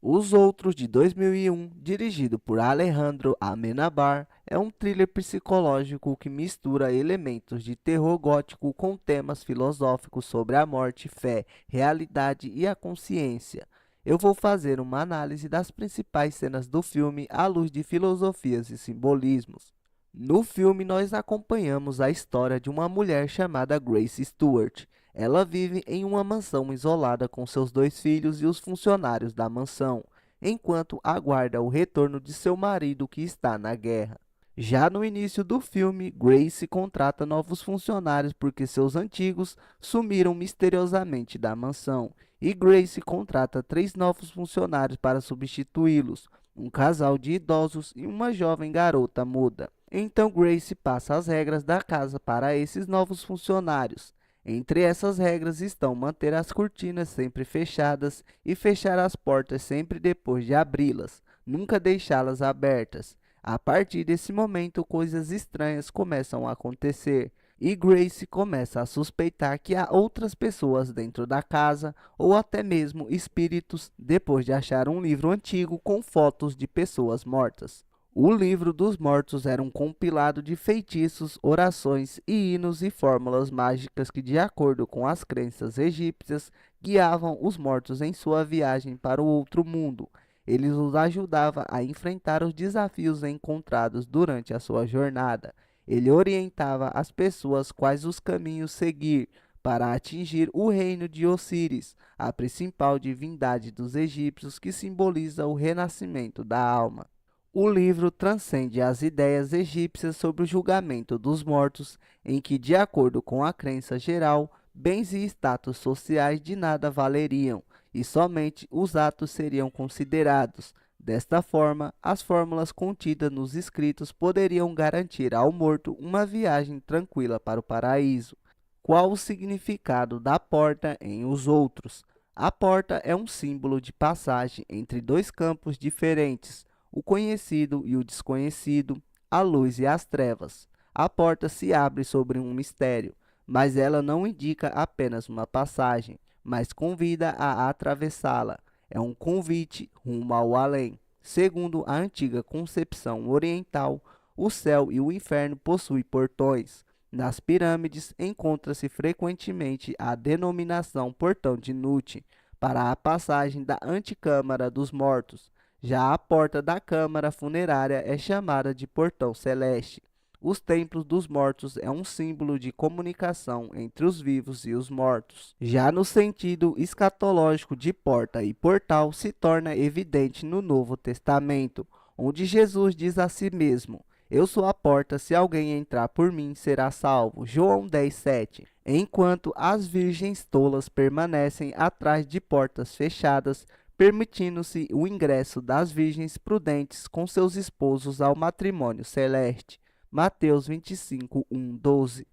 Os Outros, de 2001, dirigido por Alejandro Amenábar, é um thriller psicológico que mistura elementos de terror gótico com temas filosóficos sobre a morte, fé, realidade e a consciência. Eu vou fazer uma análise das principais cenas do filme à luz de filosofias e simbolismos. No filme, nós acompanhamos a história de uma mulher chamada Grace Stewart. Ela vive em uma mansão isolada com seus dois filhos e os funcionários da mansão, enquanto aguarda o retorno de seu marido que está na guerra. Já no início do filme, Grace contrata novos funcionários porque seus antigos sumiram misteriosamente da mansão, e Grace contrata 3 novos funcionários para substituí-los, um casal de idosos e uma jovem garota muda. Então Grace passa as regras da casa para esses novos funcionários. Entre essas regras estão manter as cortinas sempre fechadas e fechar as portas sempre depois de abri-las, nunca deixá-las abertas. A partir desse momento, coisas estranhas começam a acontecer e Grace começa a suspeitar que há outras pessoas dentro da casa ou até mesmo espíritos depois de achar um livro antigo com fotos de pessoas mortas. O livro dos mortos era um compilado de feitiços, orações e hinos e fórmulas mágicas que, de acordo com as crenças egípcias, guiavam os mortos em sua viagem para o outro mundo. Ele os ajudava a enfrentar os desafios encontrados durante a sua jornada. Ele orientava as pessoas quais os caminhos seguir para atingir o reino de Osíris, a principal divindade dos egípcios que simboliza o renascimento da alma. O livro transcende as ideias egípcias sobre o julgamento dos mortos, em que, de acordo com a crença geral, bens e status sociais de nada valeriam, e somente os atos seriam considerados. Desta forma, as fórmulas contidas nos escritos poderiam garantir ao morto uma viagem tranquila para o paraíso. Qual o significado da porta em Os Outros? A porta é um símbolo de passagem entre dois campos diferentes, o conhecido e o desconhecido, a luz e as trevas. A porta se abre sobre um mistério, mas ela não indica apenas uma passagem, mas convida a atravessá-la. É um convite rumo ao além. Segundo a antiga concepção oriental, o céu e o inferno possuem portões. Nas pirâmides encontra-se frequentemente a denominação portão de Nut para a passagem da antecâmara dos mortos. Já a porta da câmara funerária é chamada de portão celeste. Os templos dos mortos é um símbolo de comunicação entre os vivos e os mortos. Já no sentido escatológico de porta e portal se torna evidente no Novo Testamento, onde Jesus diz a si mesmo: "Eu sou a porta, se alguém entrar por mim será salvo." João 10:7. Enquanto as virgens tolas permanecem atrás de portas fechadas, permitindo-se o ingresso das virgens prudentes com seus esposos ao matrimônio celeste. Mateus 25:1-12.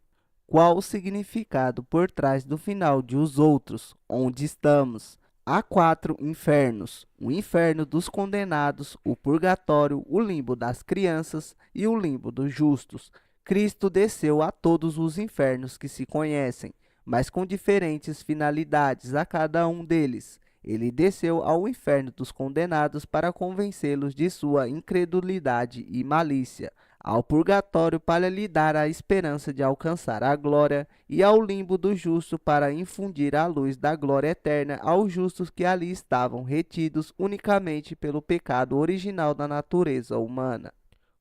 Qual o significado por trás do final de Os Outros, onde estamos? Há 4 infernos: o inferno dos condenados, o purgatório, o limbo das crianças e o limbo dos justos. Cristo desceu a todos os infernos que se conhecem, mas com diferentes finalidades a cada um deles. Ele desceu ao inferno dos condenados para convencê-los de sua incredulidade e malícia, ao purgatório para lhe dar a esperança de alcançar a glória, e ao limbo do justo para infundir a luz da glória eterna aos justos que ali estavam retidos unicamente pelo pecado original da natureza humana.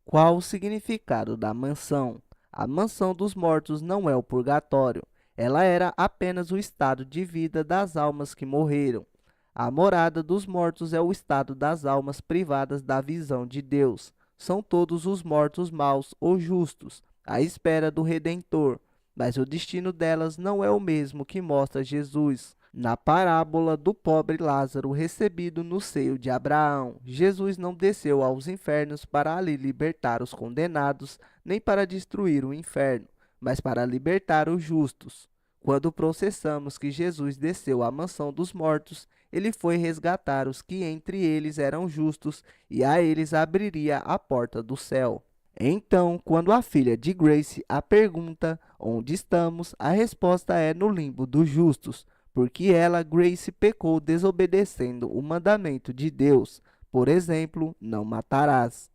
Qual o significado da mansão? A mansão dos mortos não é o purgatório. Ela era apenas o estado de vida das almas que morreram. A morada dos mortos é o estado das almas privadas da visão de Deus. São todos os mortos maus ou justos, à espera do Redentor, mas o destino delas não é o mesmo que mostra Jesus. Na parábola do pobre Lázaro recebido no seio de Abraão, Jesus não desceu aos infernos para ali libertar os condenados, nem para destruir o inferno, mas para libertar os justos. Quando processamos que Jesus desceu à mansão dos mortos, ele foi resgatar os que entre eles eram justos e a eles abriria a porta do céu. Então, quando a filha de Grace a pergunta onde estamos, a resposta é no limbo dos justos, porque ela, Grace, pecou desobedecendo o mandamento de Deus. Por exemplo, não matarás.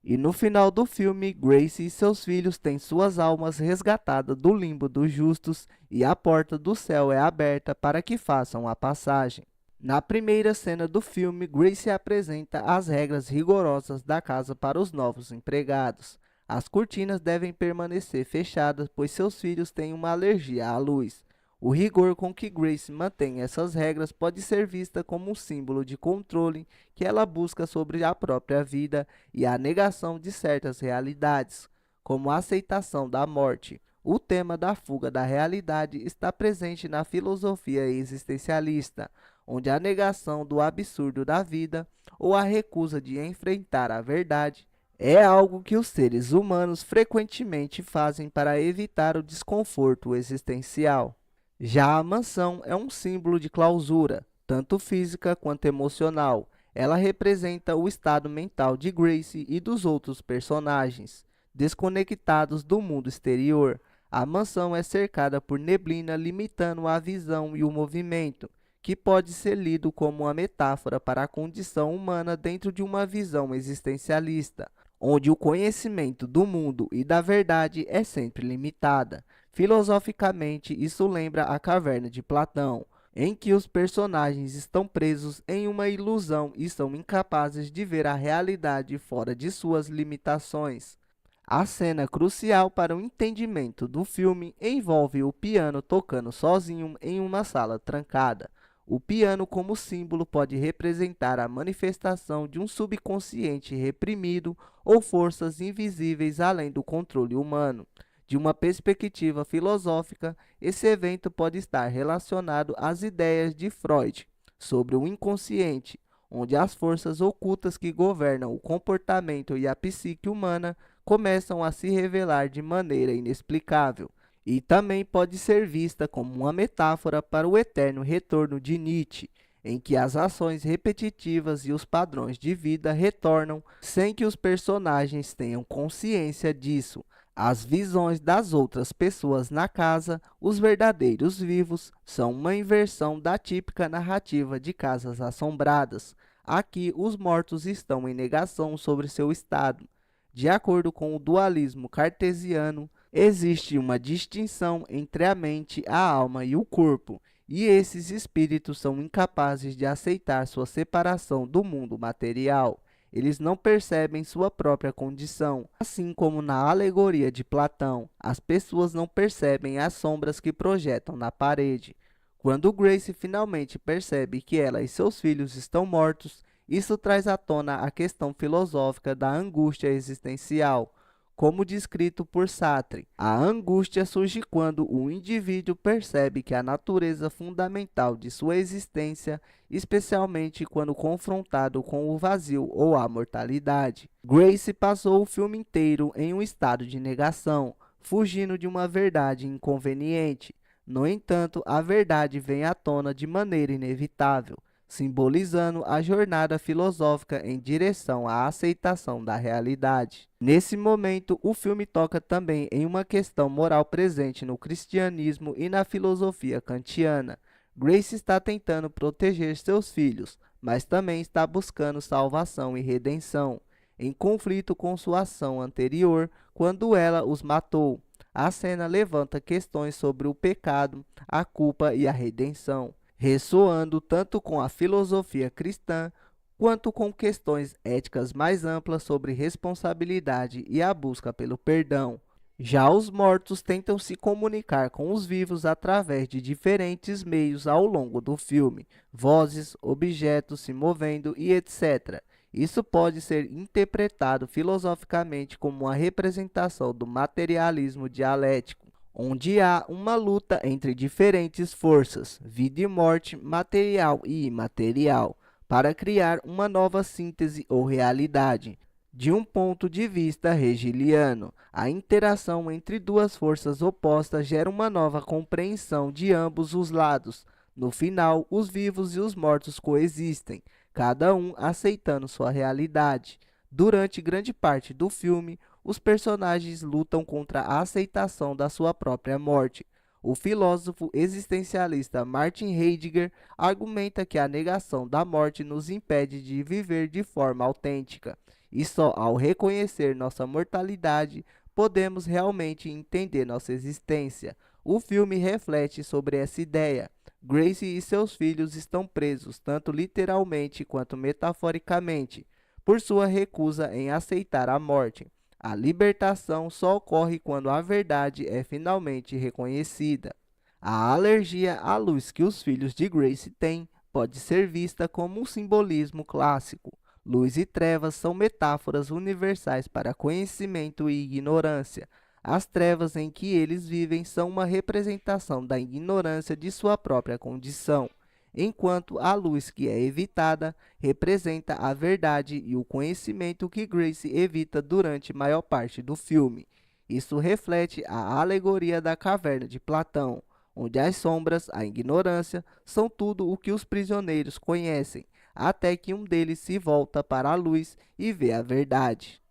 E no final do filme, Grace e seus filhos têm suas almas resgatadas do limbo dos justos e a porta do céu é aberta para que façam a passagem. Na primeira cena do filme, Grace apresenta as regras rigorosas da casa para os novos empregados. As cortinas devem permanecer fechadas, pois seus filhos têm uma alergia à luz. O rigor com que Grace mantém essas regras pode ser vista como um símbolo de controle que ela busca sobre a própria vida e a negação de certas realidades, como a aceitação da morte. O tema da fuga da realidade está presente na filosofia existencialista, onde a negação do absurdo da vida ou a recusa de enfrentar a verdade é algo que os seres humanos frequentemente fazem para evitar o desconforto existencial. Já a mansão é um símbolo de clausura, tanto física quanto emocional. Ela representa o estado mental de Grace e dos outros personagens, desconectados do mundo exterior. A mansão é cercada por neblina, limitando a visão e o movimento, que pode ser lido como uma metáfora para a condição humana dentro de uma visão existencialista, onde o conhecimento do mundo e da verdade é sempre limitada. Filosoficamente, isso lembra a caverna de Platão, em que os personagens estão presos em uma ilusão e são incapazes de ver a realidade fora de suas limitações. A cena crucial para o entendimento do filme envolve o piano tocando sozinho em uma sala trancada. O piano, como símbolo, pode representar a manifestação de um subconsciente reprimido ou forças invisíveis além do controle humano. De uma perspectiva filosófica, esse evento pode estar relacionado às ideias de Freud sobre o inconsciente, onde as forças ocultas que governam o comportamento e a psique humana começam a se revelar de maneira inexplicável. E também pode ser vista como uma metáfora para o eterno retorno de Nietzsche, em que as ações repetitivas e os padrões de vida retornam sem que os personagens tenham consciência disso. As visões das outras pessoas na casa, os verdadeiros vivos, são uma inversão da típica narrativa de casas assombradas. Aqui, os mortos estão em negação sobre seu estado. De acordo com o dualismo cartesiano, existe uma distinção entre a mente, a alma e o corpo, e esses espíritos são incapazes de aceitar sua separação do mundo material. Eles não percebem sua própria condição. Assim como na alegoria de Platão, as pessoas não percebem as sombras que projetam na parede. Quando Grace finalmente percebe que ela e seus filhos estão mortos, isso traz à tona a questão filosófica da angústia existencial. Como descrito por Sartre, a angústia surge quando o indivíduo percebe que a natureza fundamental de sua existência, especialmente quando confrontado com o vazio ou a mortalidade. Grace passou o filme inteiro em um estado de negação, fugindo de uma verdade inconveniente. No entanto, a verdade vem à tona de maneira inevitável, simbolizando a jornada filosófica em direção à aceitação da realidade. Nesse momento, o filme toca também em uma questão moral presente no cristianismo e na filosofia kantiana. Grace está tentando proteger seus filhos, mas também está buscando salvação e redenção, em conflito com sua ação anterior, quando ela os matou. A cena levanta questões sobre o pecado, a culpa e a redenção, ressoando tanto com a filosofia cristã, quanto com questões éticas mais amplas sobre responsabilidade e a busca pelo perdão. Já os mortos tentam se comunicar com os vivos através de diferentes meios ao longo do filme, vozes, objetos se movendo e etc. Isso pode ser interpretado filosoficamente como uma representação do materialismo dialético, onde há uma luta entre diferentes forças, vida e morte, material e imaterial, para criar uma nova síntese ou realidade. De um ponto de vista hegeliano, a interação entre duas forças opostas gera uma nova compreensão de ambos os lados. No final, os vivos e os mortos coexistem, cada um aceitando sua realidade. Durante grande parte do filme, os personagens lutam contra a aceitação da sua própria morte. O filósofo existencialista Martin Heidegger argumenta que a negação da morte nos impede de viver de forma autêntica, e só ao reconhecer nossa mortalidade podemos realmente entender nossa existência. O filme reflete sobre essa ideia. Grace e seus filhos estão presos, tanto literalmente quanto metaforicamente, por sua recusa em aceitar a morte. A libertação só ocorre quando a verdade é finalmente reconhecida. A alergia à luz que os filhos de Grace têm pode ser vista como um simbolismo clássico. Luz e trevas são metáforas universais para conhecimento e ignorância. As trevas em que eles vivem são uma representação da ignorância de sua própria condição, enquanto a luz que é evitada representa a verdade e o conhecimento que Grace evita durante maior parte do filme. Isso reflete a alegoria da caverna de Platão, onde as sombras, a ignorância, são tudo o que os prisioneiros conhecem, até que um deles se volta para a luz e vê a verdade.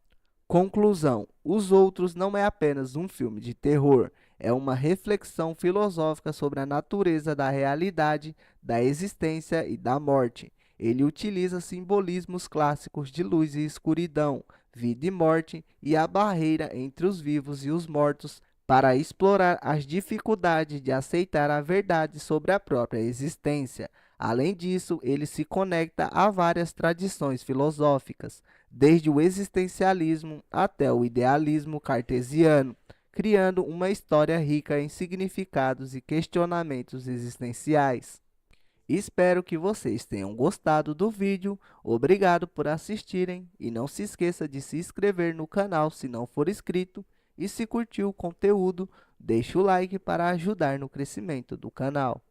Conclusão: Os Outros não é apenas um filme de terror, é uma reflexão filosófica sobre a natureza da realidade, da existência e da morte. Ele utiliza simbolismos clássicos de luz e escuridão, vida e morte e a barreira entre os vivos e os mortos para explorar as dificuldades de aceitar a verdade sobre a própria existência. Além disso, ele se conecta a várias tradições filosóficas, desde o existencialismo até o idealismo cartesiano, criando uma história rica em significados e questionamentos existenciais. Espero que vocês tenham gostado do vídeo, obrigado por assistirem e não se esqueça de se inscrever no canal se não for inscrito e se curtiu o conteúdo, deixe o like para ajudar no crescimento do canal.